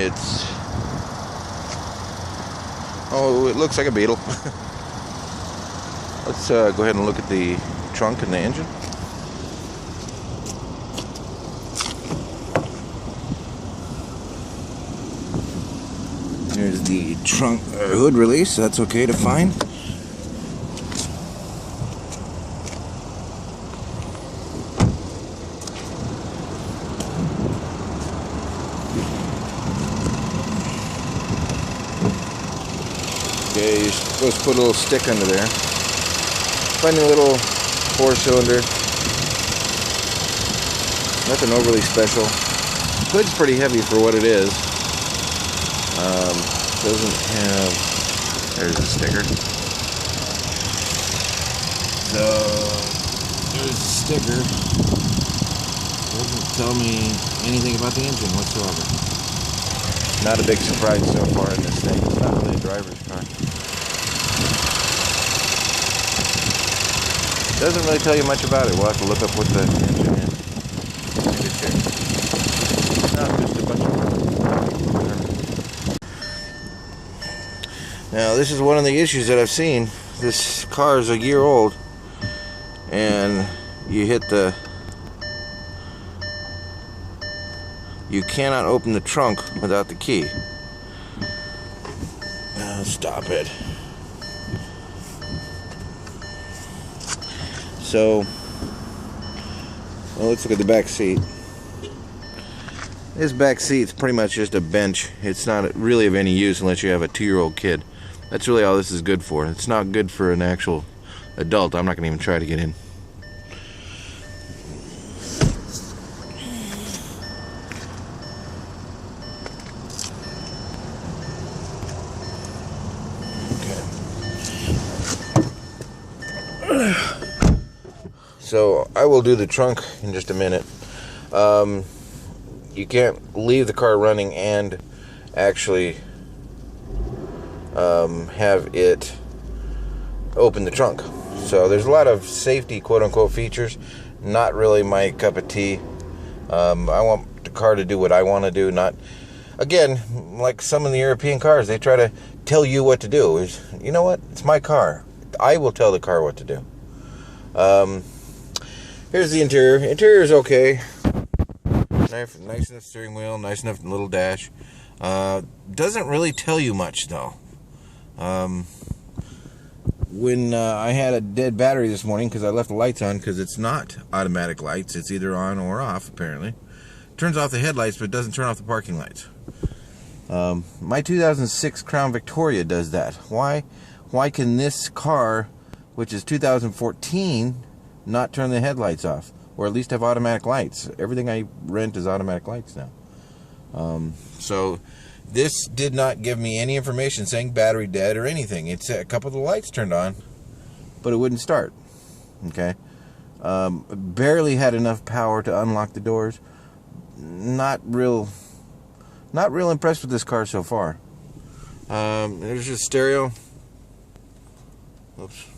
it's... Oh, it looks like a Beetle. Let's go ahead and look at the trunk and the engine. There's the trunk hood release. That's okay to find. Okay, you're supposed to put a little stick under there. Finding a little 4-cylinder. Nothing overly special. The hood's pretty heavy for what it is. Doesn't have... There's a sticker. So, there's a sticker. Doesn't tell me anything about the engine whatsoever. Not a big surprise so far in this thing. It's not really a driver's car. Doesn't really tell you much about it. We'll have to look up what the engine is. No, just a bunch of... Now, this is one of the issues that I've seen. This car is a year old, and you hit the... You cannot open the trunk without the key. Stop it. So, well, let's look at the back seat. This back seat's pretty much just a bench. It's not really of any use unless you have a 2-year-old kid. That's really all this is good for. It's not good for an actual adult. I'm not going to even try to get in. So I will do the trunk in just a minute. You can't leave the car running and actually have it open the trunk. So there's a lot of safety quote-unquote features. Not really my cup of tea. I want the car to do what I want to do. Not, again, like some of the European cars, they try to tell you what to do. You know what? It's my car. I will tell the car what to do. Here's the interior. Interior is okay. Nice enough steering wheel, nice enough little dash. Doesn't really tell you much though. When I had a dead battery this morning because I left the lights on, because it's not automatic lights, it's either on or off apparently. Turns off the headlights but doesn't turn off the parking lights. My 2006 Crown Victoria does that. Why can this car, which is 2014, not turn the headlights off, or at least have automatic lights? Everything I rent is automatic lights now. So this did not give me any information saying battery dead or anything. It's a couple of the lights turned on, but it wouldn't start. Okay, barely had enough power to unlock the doors. Not real impressed with this car so far. There's your stereo. Oops.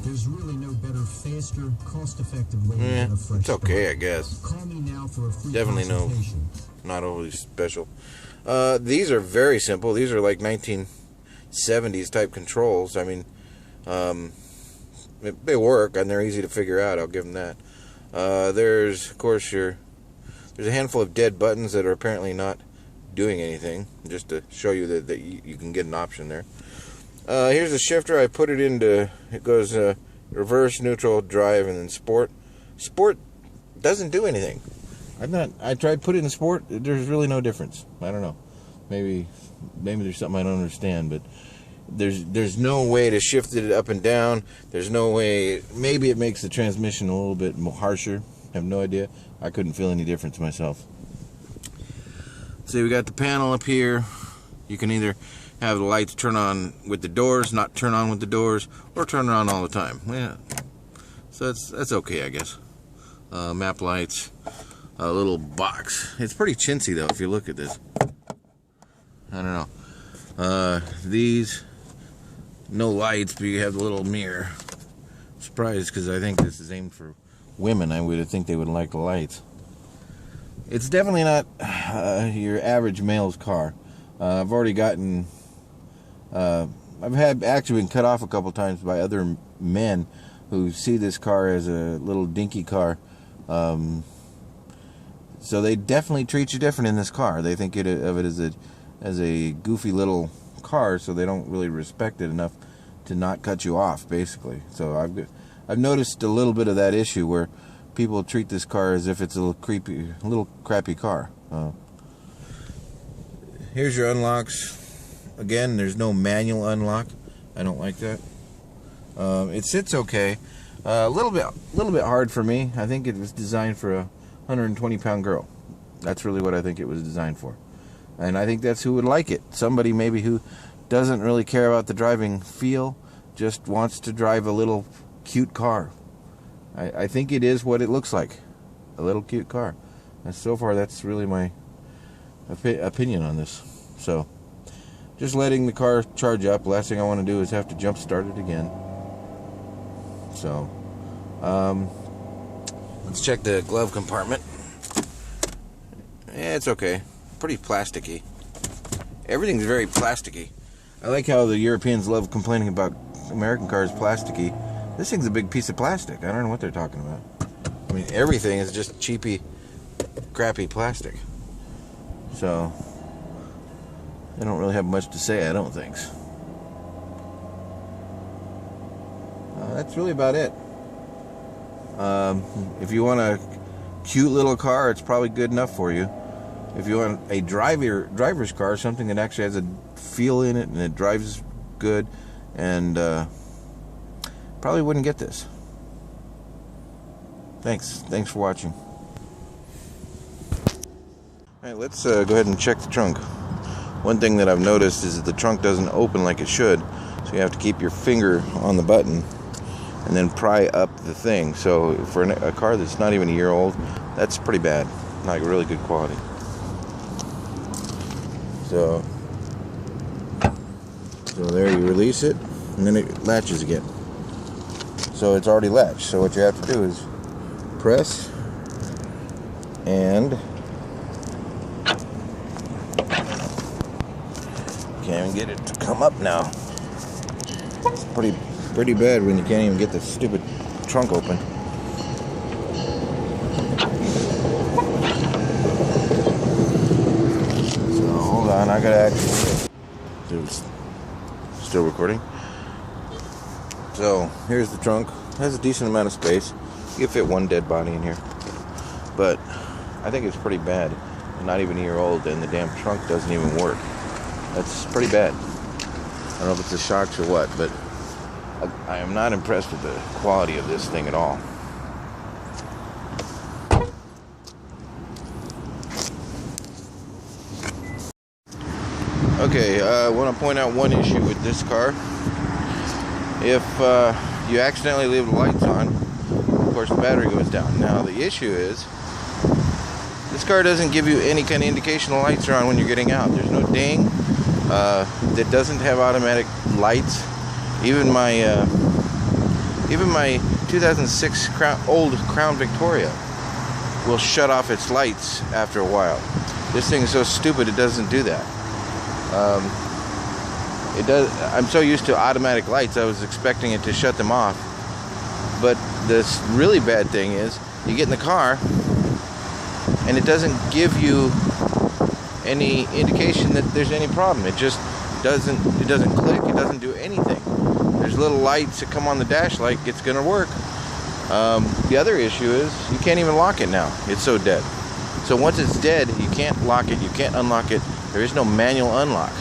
There's really no better, faster, cost-effective way to get a fresh it's okay, start. I guess. Call me now for a free Definitely consultation. not overly special. These are very simple. These are like 1970s type controls. I mean, they work and they're easy to figure out. I'll give them that. There's, of course, there's a handful of dead buttons that are apparently not doing anything, just to show you that you can get an option there. Here's the shifter. I put it into, it goes reverse, neutral, drive, and then sport. Sport doesn't do anything. I tried putting it in sport. There's really no difference. I don't know. Maybe there's something I don't understand, but there's no way to shift it up and down. There's no way. Maybe it makes the transmission a little bit more harsher. I have no idea. I couldn't feel any difference myself. See, we got the panel up here. You can either have the lights turn on with the doors, not turn on with the doors, or turn it on all the time. Yeah, so that's okay, I guess. Map lights, a little box. It's pretty chintzy though if you look at this. I don't know. These, no lights, but you have the little mirror. I'm surprised, because I think this is aimed for women. I would think they would like the lights. it's definitely not your average male's car. I've already gotten, I've had actually been cut off a couple times by other men who see this car as a little dinky car. So they definitely treat you different in this car. They think of it as a goofy little car, so they don't really respect it enough to not cut you off, basically. So I've noticed a little bit of that issue where people treat this car as if it's a little crappy car. Here's your unlocks. Again, there's no manual unlock. I don't like that. It sits okay. A little bit hard for me. I think it was designed for a 120-pound girl. That's really what I think it was designed for. And I think that's who would like it. Somebody maybe who doesn't really care about the driving feel, just wants to drive a little cute car. I think it is what it looks like. A little cute car. And so far, that's really my opinion on this. So, just letting the car charge up. Last thing I want to do is have to jump start it again. So, let's check the glove compartment. Yeah, it's okay. Pretty plasticky. Everything's very plasticky. I like how the Europeans love complaining about American cars plasticky. This thing's a big piece of plastic. I don't know what they're talking about. I mean, everything is just cheapy, crappy plastic. So, I don't really have much to say, I don't think. That's really about it. If you want a cute little car, it's probably good enough for you. If you want a driver's car, something that actually has a feel in it and it drives good, and probably wouldn't get this. Thanks for watching. Alright, let's go ahead and check the trunk. One thing that I've noticed is that the trunk doesn't open like it should, so you have to keep your finger on the button and then pry up the thing. So for a car that's not even a year old, that's pretty bad. Not really good quality. So there, you release it, and then it latches again. So it's already latched. So what you have to do is press and can't even get it to come up now. It's pretty bad when you can't even get the stupid trunk open. So hold on, I gotta actually. It's still recording. So here's the trunk. It has a decent amount of space. You can fit one dead body in here, but I think it's pretty bad. Not even a year old, and the damn trunk doesn't even work. That's pretty bad. I don't know if it's the shocks or what, but I am not impressed with the quality of this thing at all. Okay, I want to point out one issue with this car. If you accidentally leave the lights on, of course the battery goes down. Now the issue is, this car doesn't give you any kind of indication the lights are on when you're getting out. There's no ding. It doesn't have automatic lights. Even my 2006 old Crown Victoria will shut off its lights after a while. This thing is so stupid it doesn't do that. It does. I'm so used to automatic lights, I was expecting it to shut them off. But this really bad thing is, you get in the car and it doesn't give you any indication that there's any problem. It just doesn't click, it doesn't do anything. There's little lights that come on the dash like it's gonna work. The other issue is you can't even lock it now. It's so dead. So once it's dead, you can't lock it, you can't unlock it. There is no manual unlock.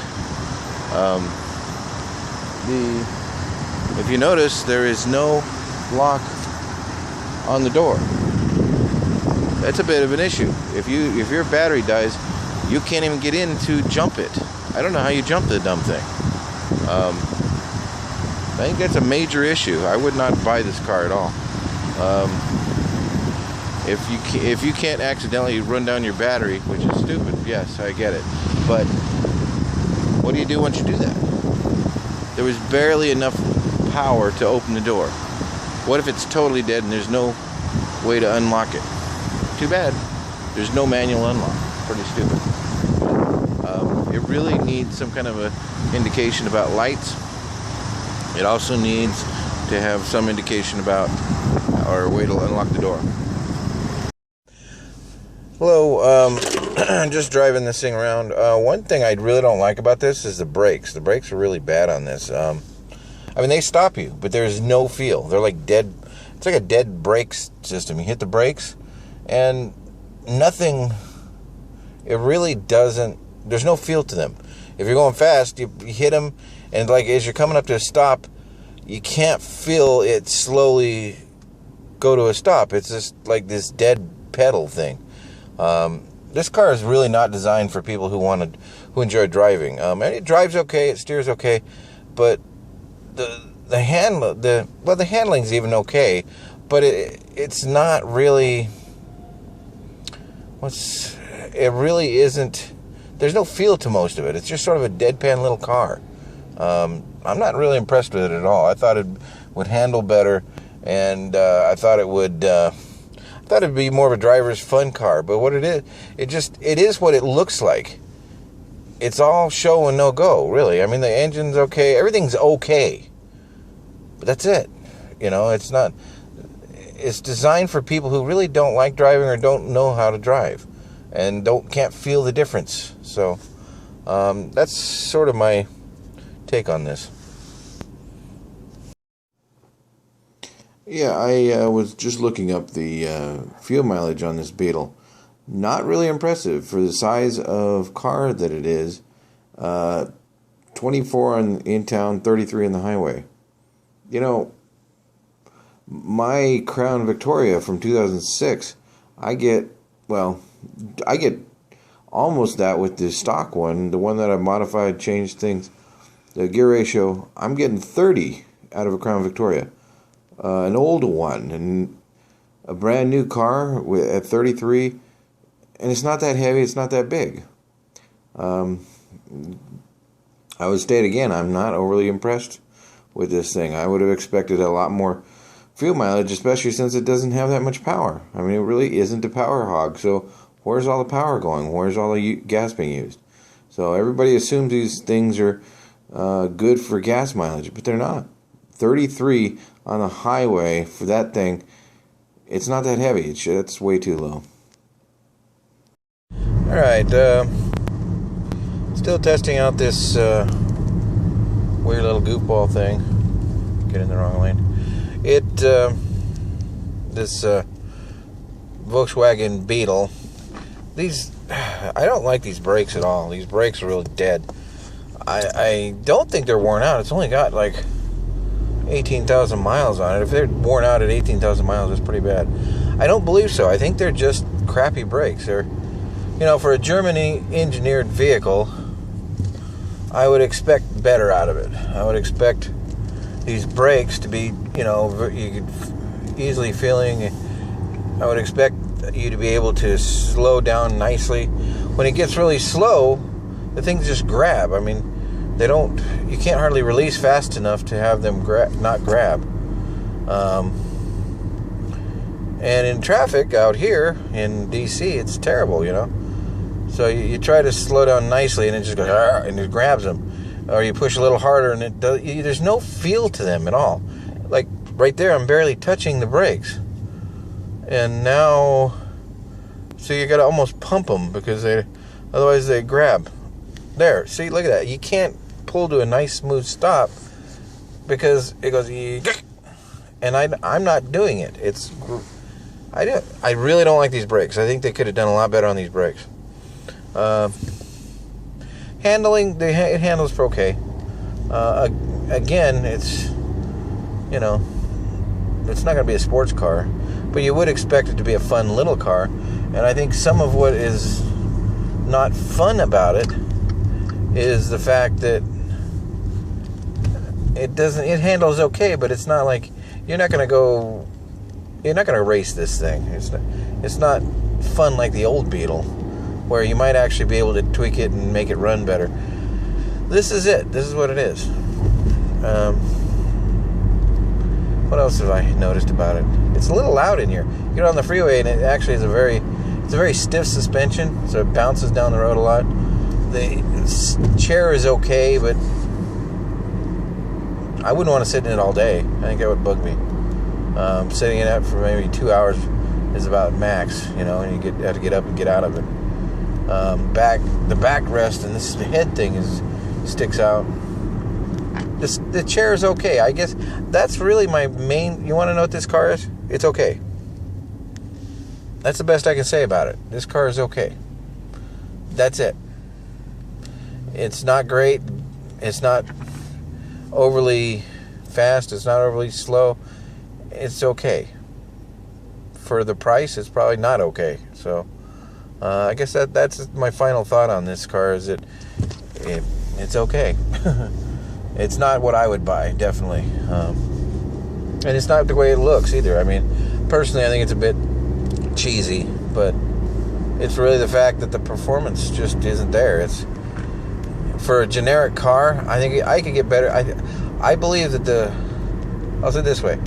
If you notice, there is no lock on the door. That's a bit of an issue. If your battery dies, you can't even get in to jump it. I don't know how you jump the dumb thing. I think that's a major issue. I would not buy this car at all. If you can't accidentally run down your battery, which is stupid, yes, I get it. But what do you do once you do that? There was barely enough power to open the door. What if it's totally dead and there's no way to unlock it? Too bad. There's no manual unlock. Pretty stupid. It really needs some kind of a indication about lights. It also needs to have some indication about or a way to unlock the door. Hello, I'm just driving this thing around. One thing I really don't like about this is the brakes. The brakes are really bad on this. I mean, they stop you, but there's no feel. They're like dead. It's like a dead brake system. You hit the brakes, and nothing. It really doesn't. There's no feel to them. If you're going fast, you hit them, and like as you're coming up to a stop, you can't feel it slowly go to a stop. It's just like this dead pedal thing. This car is really not designed for people who enjoy driving. And it drives okay, it steers okay, but the handling's even okay, but it's not really. It really isn't. There's no feel to most of it. It's just sort of a deadpan little car. I'm not really impressed with it at all. I thought it would handle better, and I thought it'd be more of a driver's fun car. But what it is what it looks like. It's all show and no go, really. I mean, the engine's okay, everything's okay, but that's it. You know, it's not. It's designed for people who really don't like driving or don't know how to drive, and can't feel the difference. So that's sort of my take on this. Yeah, I was just looking up the fuel mileage on this Beetle. Not really impressive for the size of car that it is. 24 in town, 33 on the highway. You know, my Crown Victoria from 2006, I get almost that with the stock one, the one that I modified, changed things, the gear ratio. I'm getting 30 out of a Crown Victoria, an old one, and a brand new car at 33, and it's not that heavy, it's not that big. I would state again, I'm not overly impressed with this thing. I would have expected a lot more fuel mileage, especially since it doesn't have that much power. I mean, it really isn't a power hog. So where's all the power going? Where's all the gas being used? So everybody assumes these things are good for gas mileage, but they're not. 33 on the highway for that thing, it's not that heavy. It's way too low. All right, still testing out this weird little goofball thing. Get in the wrong lane. This Volkswagen Beetle. I don't like these brakes at all. These brakes are really dead. I don't think they're worn out. It's only got like 18,000 miles on it. If they're worn out at 18,000 miles, it's pretty bad. I don't believe so. I think they're just crappy brakes. They're, for a Germany-engineered vehicle, I would expect better out of it. I would expect these brakes to be, you could easily feeling. I would expect you to be able to slow down nicely. When it gets really slow, the things just grab. I mean, you can't hardly release fast enough to have them not grab. And in traffic out here in DC, it's terrible, So you try to slow down nicely, and it just goes, and it grabs them. Or you push a little harder, and there's no feel to them at all. Like right there, I'm barely touching the brakes. And now, so you got to almost pump them because otherwise they grab. There, see, look at that. You can't pull to a nice smooth stop because it goes, and I'm not doing it. I really don't like these brakes. I think they could have done a lot better on these brakes. Handling, it handles for okay. Again, it's it's not going to be a sports car, but you would expect it to be a fun little car. And I think some of what is not fun about it is the fact that it handles okay, but it's not like you're not going to race this thing. It's not fun like the old Beetle, where you might actually be able to tweak it and make it run better. This is it. This is what it is. What else have I noticed about it? It's a little loud in here. You get on the freeway, and it actually is It's a very stiff suspension, so it bounces down the road a lot. The chair is okay, but I wouldn't want to sit in it all day. I think that would bug me. Sitting in it for maybe 2 hours is about max, you know, and you have to get up and get out of it. The backrest and this head thing sticks out. The chair is okay. I guess that's really my main. You want to know what this car is? It's okay. That's the best I can say about it. This car is okay. That's it. It's not great. It's not overly fast. It's not overly slow. It's okay. For the price, it's probably not okay. So, I guess that's my final thought on this car. Is it's okay. It's not what I would buy, definitely. And it's not the way it looks either. I mean, personally, I think it's a bit cheesy, but it's really the fact that the performance just isn't there. It's for a generic car. I think I could get better. I believe that I'll say it this way.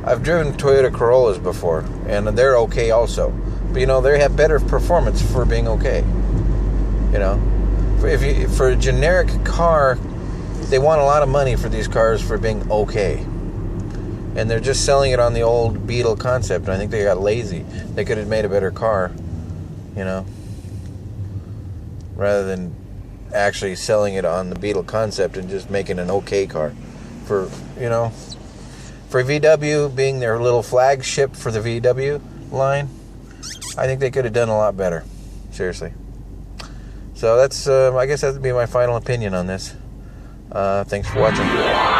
I've driven Toyota Corollas before, and they're okay also. But you know, they have better performance for being okay. You know, for a generic car, they want a lot of money for these cars for being okay. And they're just selling it on the old Beetle concept. And I think they got lazy. They could have made a better car, you know, rather than actually selling it on the Beetle concept and just making an okay car. For VW being their little flagship for the VW line, I think they could have done a lot better. Seriously. So that's, I guess that would be my final opinion on this. Thanks for watching.